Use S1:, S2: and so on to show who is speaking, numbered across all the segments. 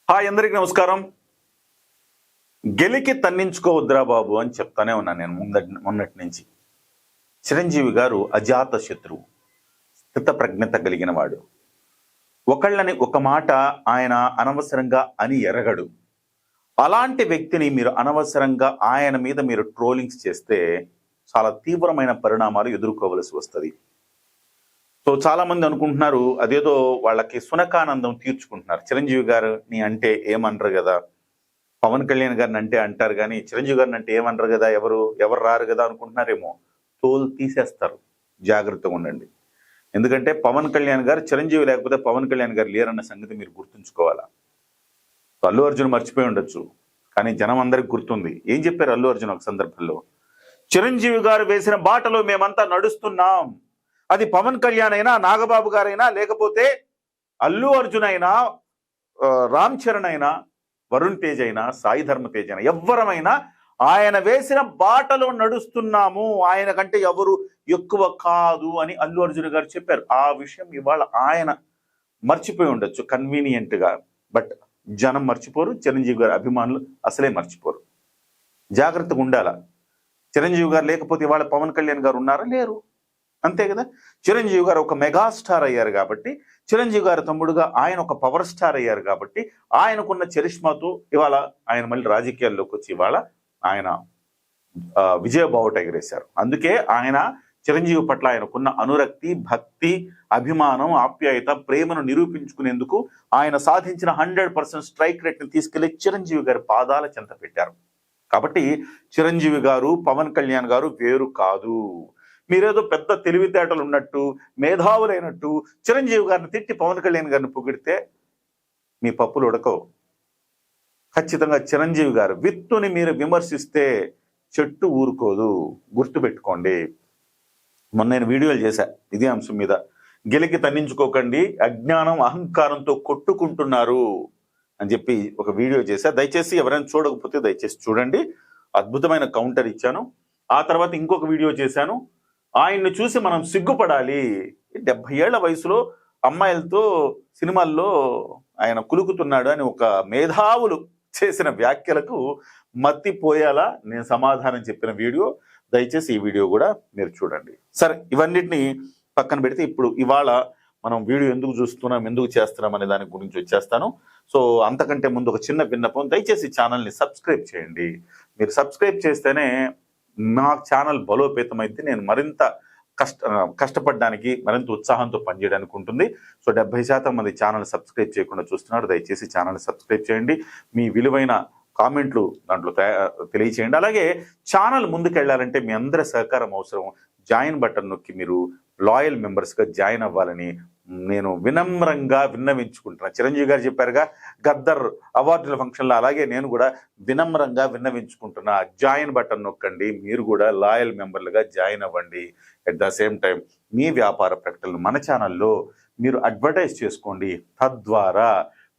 S1: Hi అందరికి నమస్కారం. గెలికి తన్నించుకోవద్దురా బాబు అని చెప్తానే ఉన్నాను నేను మొన్నటి నుంచి. చిరంజీవి గారు అజాత శత్రువు, స్థిత ప్రజ్ఞత కలిగిన వాడు. ఒకళ్ళని ఒక మాట ఆయన అనవసరంగా అని ఎరగడు. అలాంటి వ్యక్తిని మీరు అనవసరంగా ఆయన మీద మీరు ట్రోలింగ్స్ చేస్తే చాలా తీవ్రమైన పరిణామాలు ఎదుర్కోవలసి వస్తుంది. సో చాలా మంది అనుకుంటున్నారు అదేదో వాళ్ళకి సునకానందం తీర్చుకుంటున్నారు. చిరంజీవి గారిని అంటే ఏమనరు కదా, పవన్ కళ్యాణ్ గారిని అంటే అంటారు కానీ చిరంజీవి గారిని అంటే ఏమనరు కదా, ఎవరు రారు కదా అనుకుంటున్నారేమో. తోలు తీసేస్తారు, జాగ్రత్తగా ఉండండి. ఎందుకంటే పవన్ కళ్యాణ్ గారు చిరంజీవి లేకపోతే పవన్ కళ్యాణ్ గారు లేరన్న సంగతి మీరు గుర్తుంచుకోవాలా. అల్లు అర్జున్ మర్చిపోయి ఉండొచ్చు కానీ జనం అందరికి గుర్తుంది. ఏం చెప్పారు అల్లు అర్జున్ ఒక సందర్భంలో? చిరంజీవి గారు వేసిన బాటలో మేమంతా నడుస్తున్నాం. అది పవన్ కళ్యాణ్ అయినా, నాగబాబు గారైనా, లేకపోతే అల్లు అర్జున్ అయినా, రామ్ చరణ్ అయినా, వరుణ్ తేజ్ అయినా, సాయి ధర్మ తేజ్ అయినా, ఎవ్వరమైనా ఆయన వేసిన బాటలో నడుస్తున్నాము, ఆయన కంటే ఎవరు ఎక్కువ కాదు అని అల్లు అర్జున్ గారు చెప్పారు. ఆ విషయం ఇవాళ ఆయన మర్చిపోయి ఉండొచ్చు కన్వీనియంట్ గా, బట్ జనం మర్చిపోరు, చిరంజీవి గారి అభిమానులు అసలే మర్చిపోరు. జాగ్రత్తగా ఉండాల. చిరంజీవి గారు లేకపోతే ఇవాళ పవన్ కళ్యాణ్ గారు ఉన్నారా? లేరు, అంతే కదా. చిరంజీవి గారు ఒక మెగాస్టార్ అయ్యారు కాబట్టి, చిరంజీవి గారి తమ్ముడుగా ఆయన ఒక పవర్ స్టార్ అయ్యారు కాబట్టి, ఆయనకున్న చరిష్మాతో ఇవాళ ఆయన మళ్ళీ రాజకీయాల్లోకి వచ్చి ఇవాళ ఆయన విజయబావుట ఎగరేశారు. అందుకే ఆయన చిరంజీవి పట్ల ఆయనకున్న అనురక్తి, భక్తి, అభిమానం, ఆప్యాయత, ప్రేమను నిరూపించుకునేందుకు ఆయన సాధించిన 100% స్ట్రైక్ రేట్ ని తీసుకెళ్లి చిరంజీవి గారి పాదాల చెంత పెట్టారు. కాబట్టి చిరంజీవి గారు, పవన్ కళ్యాణ్ గారు వేరు కాదు. మీరేదో పెద్ద తెలివితేటలు ఉన్నట్టు, మేధావులైనట్టు చిరంజీవి గారిని తిట్టి పవన్ కళ్యాణ్ గారిని పొగిడితే మీ పప్పులు ఉడకవు. ఖచ్చితంగా చిరంజీవి గారు విత్తుని మీరు విమర్శిస్తే చెట్టు ఊరుకోదు, గుర్తుపెట్టుకోండి. మొన్న నేను వీడియోలు చేశా ఇదే అంశం మీద. గెలికి తన్నించుకోకండి, అజ్ఞానం అహంకారంతో కొట్టుకుంటున్నారు అని చెప్పి ఒక వీడియో చేశా. దయచేసి ఎవరైనా చూడకపోతే దయచేసి చూడండి. అద్భుతమైన కౌంటర్ ఇచ్చాను. ఆ తర్వాత ఇంకొక వీడియో చేశాను. ఆయన్ని చూసి మనం సిగ్గుపడాలి. 70 ఏళ్ల వయసులో అమ్మాయిలతో సినిమాల్లో ఆయన కులుకుతున్నాడు అని ఒక మేధావులు చేసిన వ్యాఖ్యలకు మత్తిపోయేలా నేను సమాధానం చెప్పిన వీడియో. దయచేసి ఈ వీడియో కూడా మీరు చూడండి. సరే, ఇవన్నిటిని పక్కన పెడితే ఇప్పుడు ఇవాళ మనం వీడియో ఎందుకు చూస్తున్నాం, ఎందుకు చేస్తున్నాం అనే దాని గురించి వచ్చేస్తాను. సో అంతకంటే ముందు ఒక చిన్న విన్నపం, దయచేసి ఛానల్ని సబ్స్క్రైబ్ చేయండి. మీరు సబ్స్క్రైబ్ చేస్తేనే మా ఛానల్ బలోపేతమైతే నేను మరింత కష్టపడడానికి, మరింత ఉత్సాహంతో పనిచేయడానికి ఉంటుంది. సో 70% మంది ఛానల్ సబ్స్క్రైబ్ చేయకుండా చూస్తున్నారు. దయచేసి ఛానల్ సబ్స్క్రైబ్ చేయండి. మీ విలువైన కామెంట్లు దాంట్లో తెలియచేయండి. అలాగే ఛానల్ ముందుకెళ్లాలంటే మీ అందరి సహకారం అవసరం. జాయిన్ బటన్ నొక్కి మీరు లాయల్ మెంబర్స్గా జాయిన్ అవ్వాలని నేను వినమ్రంగా విన్నవించుకుంటున్నాను. చిరంజీవి గారు చెప్పారుగా గద్దర్ అవార్డుల ఫంక్షన్లో, అలాగే నేను కూడా వినమ్రంగా విన్నవించుకుంటున్నా. జాయిన్ బటన్ నొక్కండి, మీరు కూడా లాయల్ మెంబర్లుగా జాయిన్ అవ్వండి. అట్ ద సేమ్ టైం మీ వ్యాపార ప్రకటనలు మన ఛానల్లో మీరు అడ్వర్టైజ్ చేసుకోండి. తద్వారా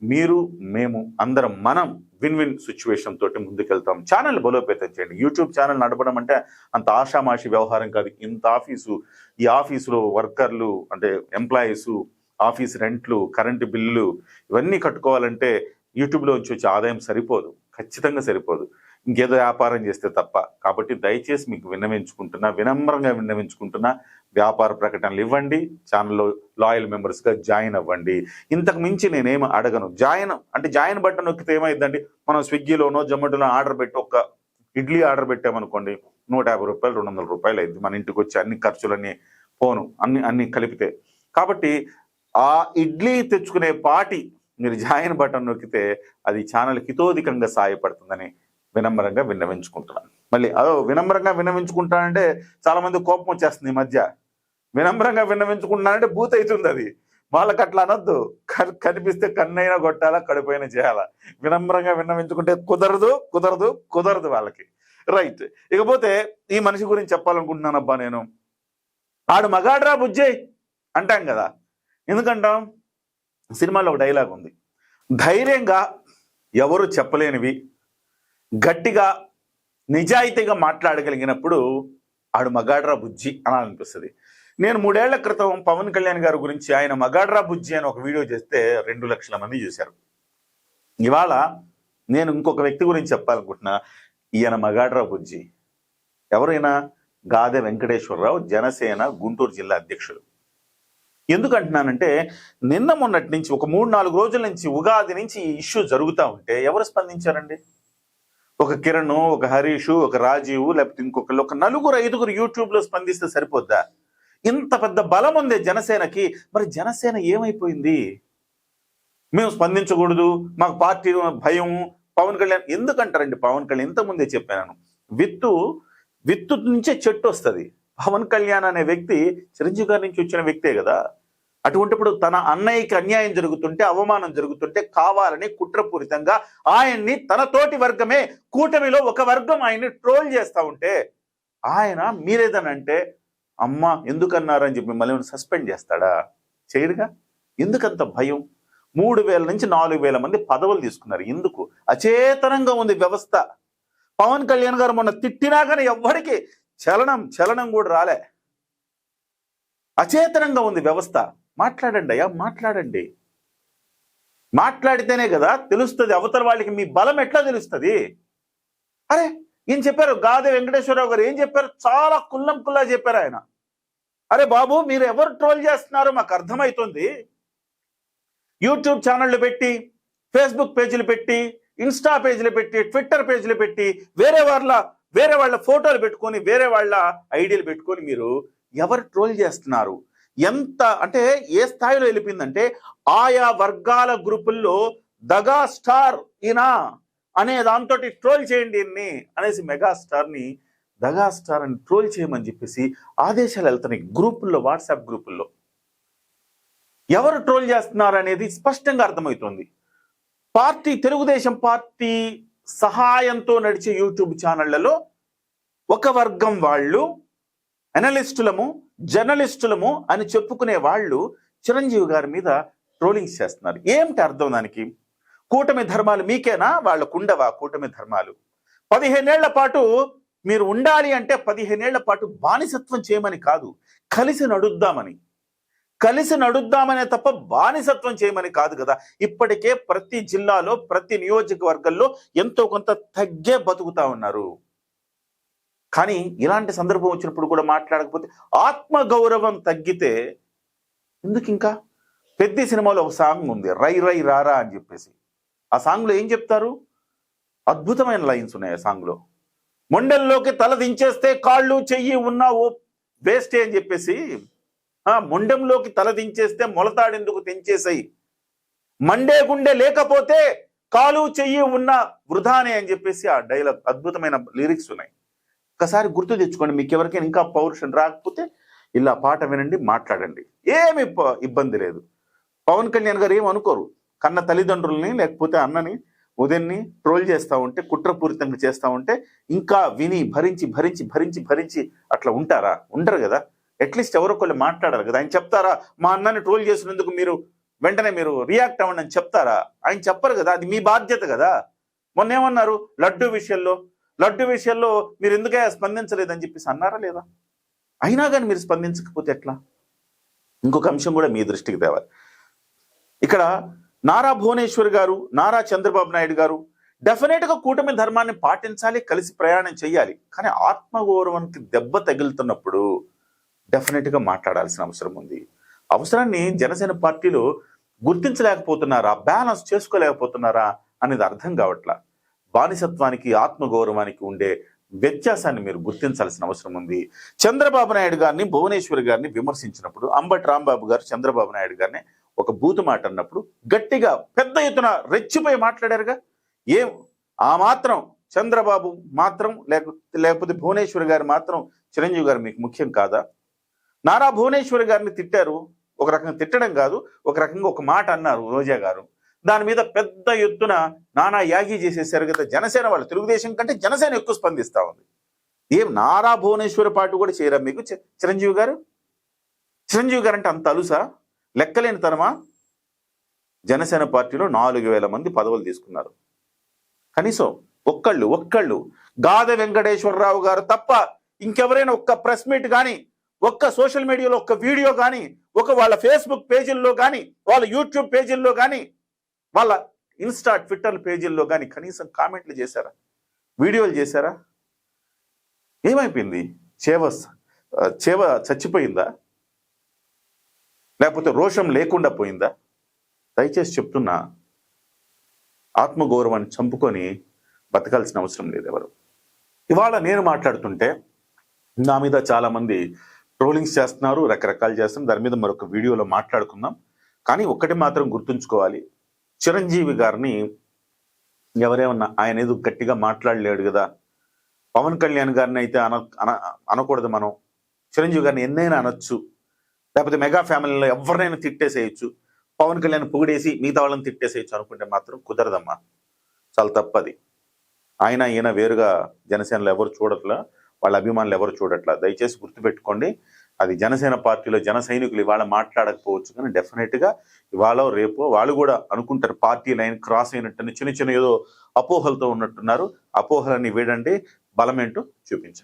S1: మీరు, మేము అందరం మనం విన్ విన్ సిచ్యువేషన్ తోటి ముందుకెళ్తాం. ఛానల్ బలోపేతం చేయండి. యూట్యూబ్ ఛానల్ నడపడం అంటే అంత ఆషామాషి వ్యవహారం కాదు. ఇంత ఆఫీసు, ఈ ఆఫీసులో వర్కర్లు అంటే ఎంప్లాయీసు, ఆఫీస్ రెంట్లు, కరెంటు బిల్లులు ఇవన్నీ కట్టుకోవాలంటే యూట్యూబ్లో నుంచి వచ్చే ఆదాయం సరిపోదు, ఖచ్చితంగా సరిపోదు, ఇంకేదో వ్యాపారం చేస్తే తప్ప. కాబట్టి దయచేసి మీకు వినమ్రంగా విన్నవించుకుంటున్నా, వ్యాపార ప్రకటనలు ఇవ్వండి, ఛానల్లో లాయల్ మెంబర్స్గా జాయిన్ అవ్వండి. ఇంతకు మించి నేనేం అడగను. జాయిన్ బటన్ నొక్కితే ఏమైందండి, మనం స్విగ్గీలోనో జొమాటోలో ఆర్డర్ పెట్టి ఒక ఇడ్లీ ఆర్డర్ పెట్టామనుకోండి, 150 రూపాయలు 200 రూపాయలు అయింది మన ఇంటికి వచ్చి, అన్ని ఖర్చులన్నీ పోను, అన్ని కలిపితే. కాబట్టి ఆ ఇడ్లీ తెచ్చుకునే పాటి మీరు జాయిన్ బటన్ నొక్కితే అది ఛానల్ హితోధికంగా సహాయపడుతుందని వినమ్రంగా విన్నవించుకుంటున్నాను. మళ్ళీ వినమ్రంగా విన్నవించుకుంటానంటే చాలా మంది కోపం వచ్చేస్తుంది ఈ మధ్య. వినమ్రంగా విన్నవించుకుంటున్నానంటే బూత్ అవుతుంది. అది వాళ్ళకి అట్లా అనొద్దు. కనిపిస్తే కన్నైనా కొట్టాలా, కడుపైనా చేయాలా. వినమ్రంగా విన్నవించుకుంటే కుదరదు వాళ్ళకి. రైట్. ఇకపోతే ఈ మనిషి గురించి చెప్పాలనుకుంటున్నానబ్బా నేను. ఆడు మగాడ్రా బుజ్జే అంటాం కదా. ఎందుకంటాం? సినిమాలో ఒక డైలాగ్ ఉంది, ధైర్యంగా ఎవరు చెప్పలేనివి గట్టిగా నిజాయితీగా మాట్లాడగలిగినప్పుడు ఆడు మగాడ్రా బుజ్జి అనాలనిపిస్తుంది. నేను 3 ఏళ్ల క్రితం పవన్ కళ్యాణ్ గారి గురించి ఆయన మగాడ్రా బుజ్జి అని ఒక వీడియో చేస్తే 2 లక్షల మంది చూశారు. ఇవాళ నేను ఇంకొక వ్యక్తి గురించి చెప్పాలనుకుంటున్నా. ఈయన మగాడ్రావు బుజ్జి. ఎవరైనా గాదె వెంకటేశ్వరరావు, జనసేన గుంటూరు జిల్లా అధ్యక్షులు. ఎందుకంటున్నానంటే నిన్న మొన్నటి నుంచి ఒక 3-4 రోజుల నుంచి ఉగాది నుంచి ఈ ఇష్యూ జరుగుతూ ఉంటే ఎవరు స్పందించారండి? ఒక కిరణ్, ఒక హరీష్, ఒక రాజీవ్, లేకపోతే ఇంకొకళ్ళు, ఒక 4-5 యూట్యూబ్లో స్పందిస్తే సరిపోద్దా? ఇంత పెద్ద బలం ఉంది జనసేనకి. మరి జనసేన ఏమైపోయింది? మేము స్పందించకూడదు, మాకు పార్టీ భయం, పవన్ కళ్యాణ్ ఎందుకంటారండి? పవన్ కళ్యాణ్ ఇంతకుముందే చెప్పాను, విత్తు నుంచే చెట్టు వస్తుంది. పవన్ కళ్యాణ్ అనే వ్యక్తి చిరంజీవి గారి నుంచి వచ్చిన వ్యక్తే కదా. అటువంటిప్పుడు తన అన్నయ్యకి అన్యాయం జరుగుతుంటే, అవమానం జరుగుతుంటే కావాలని కుట్రపూరితంగా ఆయన్ని తన తోటి వర్గమే, కూటమిలో ఒక వర్గం ఆయన్ని ట్రోల్ చేస్తా ఉంటే ఆయన మీరేదనంటే అమ్మ ఎందుకన్నారని చెప్పి మళ్ళీ సస్పెండ్ చేస్తాడా? చేయడుగా. ఎందుకంత భయం? 3,000 నుంచి 4,000 మంది పదవులు తీసుకున్నారు. ఎందుకు? అచేతనంగా ఉంది వ్యవస్థ. పవన్ కళ్యాణ్ గారు మొన్న తిట్టినా కానీ ఎవ్వడికి చలనం కూడా రాలే. అచేతనంగా ఉంది వ్యవస్థ. మాట్లాడండి అయ్యా, మాట్లాడండి. మాట్లాడితేనే కదా తెలుస్తుంది అవతల వాళ్ళకి మీ బలం ఎట్లా తెలుస్తుంది. అరే ఈయన చెప్పారు, గాదె వెంకటేశ్వరరావు గారు ఏం చెప్పారు? చాలా కుల్లా చెప్పారు ఆయన. అరే బాబు, మీరు ఎవరు ట్రోల్ చేస్తున్నారో మాకు అర్థమవుతుంది. యూట్యూబ్ ఛానళ్ళు పెట్టి, ఫేస్బుక్ పేజీలు పెట్టి, ఇన్స్టా పేజీలు పెట్టి, ట్విట్టర్ పేజీలు పెట్టి, వేరే వాళ్ళ ఫోటోలు పెట్టుకొని, వేరే వాళ్ళ ఐడియాలు పెట్టుకొని మీరు ఎవరు ట్రోల్ చేస్తున్నారు? ఎంత అంటే ఏ స్థాయిలో వెళ్ళిపోయిందంటే ఆయా వర్గాల గ్రూపుల్లో దగా స్టార్ ఈయన అనే దాంతో ట్రోల్ చేయండి ఇన్ని అనేసి మెగాస్టార్ని దగా స్టార్ అని ట్రోల్ చేయమని చెప్పేసి ఆదేశాలు వెళ్తున్నాయి గ్రూపుల్లో, వాట్సాప్ గ్రూపుల్లో. ఎవరు ట్రోల్ చేస్తున్నారు అనేది స్పష్టంగా అర్థమవుతుంది. తెలుగుదేశం పార్టీ సహాయంతో నడిచే యూట్యూబ్ ఛానళ్లలో ఒక వర్గం వాళ్ళు అనలిస్టులము, జర్నలిస్టులము అని చెప్పుకునే వాళ్ళు చిరంజీవి గారి మీద ట్రోలింగ్స్ చేస్తున్నారు. ఏమిటి అర్థం దానికి? కూటమి ధర్మాలు మీకేనా? వాళ్ళకుండవా కూటమి ధర్మాలు? 15 ఏళ్ల పాటు మీరు ఉండాలి అంటే 15 ఏళ్ల పాటు బానిసత్వం చేయమని కాదు, కలిసి నడుద్దామనే తప్ప బానిసత్వం చేయమని కాదు కదా. ఇప్పటికే ప్రతి జిల్లాలో, ప్రతి నియోజకవర్గంలో ఎంతో కొంత తగ్గే బతుకుతా ఉన్నారు. కానీ ఇలాంటి సందర్భం వచ్చినప్పుడు కూడా మాట్లాడకపోతే ఆత్మగౌరవం తగ్గితే ఎందుకు? ఇంకా పెద్ద సినిమాలో ఒక సాంగ్ ఉంది, రై రై రారా అని చెప్పేసి. ఆ సాంగ్లో ఏం చెప్తారు? అద్భుతమైన లైన్స్ ఉన్నాయి ఆ సాంగ్లో. మొండెల్లోకి తల దించేస్తే కాళ్ళు చెయ్యి ఉన్నా ఓ వేస్టే అని చెప్పేసి, మొండెంలోకి తల దించేస్తే మొలతాడెందుకు తెంచేసాయి, మండే గుండె లేకపోతే కాలు చెయ్యి ఉన్న వృధానే అని చెప్పేసి ఆ డైలాగ్, అద్భుతమైన లిరిక్స్ ఉన్నాయి. ఒకసారి గుర్తు తెచ్చుకోండి. మీకు ఎవరికైనా ఇంకా పౌరుషం రాకపోతే ఇలా పాట వినండి, మాట్లాడండి, ఏమి ఇబ్బంది లేదు. పవన్ కళ్యాణ్ గారు ఏమనుకోరు. కన్న తల్లిదండ్రుల్ని లేకపోతే అన్నని, ఉదయన్ని ట్రోల్ చేస్తూ ఉంటే, కుట్రపూరితంగా చేస్తూ ఉంటే ఇంకా విని భరించి అట్లా ఉంటారా? ఉండరు కదా. అట్లీస్ట్ ఎవరొకళ్ళు మాట్లాడారు కదా. ఆయన చెప్తారా మా అన్నని ట్రోల్ చేసినందుకు మీరు వెంటనే మీరు రియాక్ట్ అవ్వండి అని చెప్తారా? ఆయన చెప్పరు కదా. అది మీ బాధ్యత కదా. మొన్న ఏమన్నారు? లడ్డు విషయంలో మీరు ఎందుకే స్పందించలేదని చెప్పేసి అన్నారా లేదా? అయినా కానీ మీరు స్పందించకపోతే ఎట్లా? ఇంకొక అంశం కూడా మీ దృష్టికి తేవాలి. ఇక్కడ నారా భువనేశ్వర్ గారు, నారా చంద్రబాబు నాయుడు గారు డెఫినెట్గా కూటమి ధర్మాన్ని పాటించాలి, కలిసి ప్రయాణం చేయాలి. కానీ ఆత్మగౌరవానికి దెబ్బ తగులుతున్నప్పుడు డెఫినెట్గా మాట్లాడాల్సిన అవసరం ఉంది. అవసరాన్ని జనసేన పార్టీలో గుర్తించలేకపోతున్నారా, బ్యాలెన్స్ చేసుకోలేకపోతున్నారా అనేది అర్థం కావట్లా. బానిసత్వానికి, ఆత్మగౌరవానికి ఉండే వ్యత్యాసాన్ని మీరు గుర్తించాల్సిన అవసరం ఉంది. చంద్రబాబు నాయుడు గారిని, భువనేశ్వర్ గారిని విమర్శించినప్పుడు అంబటి రాంబాబు గారు చంద్రబాబు నాయుడు గారిని ఒక బూతు మాట అన్నప్పుడు గట్టిగా పెద్ద ఎత్తున రెచ్చిపోయి మాట్లాడారుగా. ఆ మాత్రం చంద్రబాబు మాత్రం లేకపోతే భువనేశ్వర్ గారు మాత్రం చిరంజీవి గారు మీకు ముఖ్యం కాదా? నారా భువనేశ్వర్ గారిని తిట్టారు. ఒక రకంగా తిట్టడం కాదు, ఒక రకంగా ఒక మాట అన్నారు రోజా గారు. దాని మీద పెద్ద ఎత్తున నానా యాగి చేసేసారు కదా జనసేన వాళ్ళు. తెలుగుదేశం కంటే జనసేన ఎక్కువ స్పందిస్తా ఉంది. నారా భువనేశ్వర్ పాటు కూడా చేయరా మీకు చిరంజీవి గారు? చిరంజీవి గారు అంటే అంత అలుసా, లెక్కలేని తనమా? జనసేన పార్టీలో 4,000 మంది పదవులు తీసుకున్నారు. కనీసం ఒక్కళ్ళు గాదె వెంకటేశ్వరరావు గారు తప్ప ఇంకెవరైనా ఒక్క ప్రెస్ మీట్ కానీ, ఒక్క సోషల్ మీడియాలో ఒక్క వీడియో కానీ, వాళ్ళ ఫేస్బుక్ పేజీల్లో కానీ, వాళ్ళ యూట్యూబ్ పేజీల్లో కానీ, వాళ్ళ ఇన్స్టా ట్విట్టర్ పేజీల్లో కానీ కనీసం కామెంట్లు చేశారా? వీడియోలు చేశారా? ఏమైపోయింది? చేవ చచ్చిపోయిందా? లేకపోతే రోషం లేకుండా పోయిందా? దయచేసి చెప్తున్నా, ఆత్మగౌరవాన్ని చంపుకొని బతకాల్సిన అవసరం లేదు ఎవరు. ఇవాళ నేను మాట్లాడుతుంటే నా మీద చాలా మంది ట్రోలింగ్స్ చేస్తున్నారు, రకరకాలు చేస్తున్నారు. దాని మీద మరొక వీడియోలో మాట్లాడుకుందాం. కానీ ఒక్కటి మాత్రం గుర్తుంచుకోవాలి, చిరంజీవి గారిని ఎవరేమన్నా ఆయన ఏదో గట్టిగా మాట్లాడలేడు కదా, పవన్ కళ్యాణ్ గారిని అయితే అనకూడదు, మనం చిరంజీవి గారిని ఎన్నైనా అనొచ్చు, లేకపోతే మెగా ఫ్యామిలీలో ఎవరినైనా తిట్టేసేయచ్చు, పవన్ కళ్యాణ్ పొగిడేసి మిగతా వాళ్ళని తిట్టేసేయచ్చు అనుకుంటే మాత్రం కుదరదమ్మా. చాలా తప్పది. ఆయన ఈయన వేరుగా జనసేనలో ఎవరు చూడట్లా, వాళ్ళ అభిమానులు ఎవరు చూడట్లా. దయచేసి గుర్తుపెట్టుకోండి. అది జనసేన పార్టీలో జన సైనికులు ఇవాళ మాట్లాడకపోవచ్చు, కానీ డెఫినెట్గా ఇవాళ రేపు వాళ్ళు కూడా అనుకుంటారు పార్టీ లైన్ క్రాస్ అయినట్టు, చిన్న చిన్న ఏదో అపోహలతో ఉన్నట్టున్నారు. అపోహలని వీడండి, బలమేంటో చూపించండి.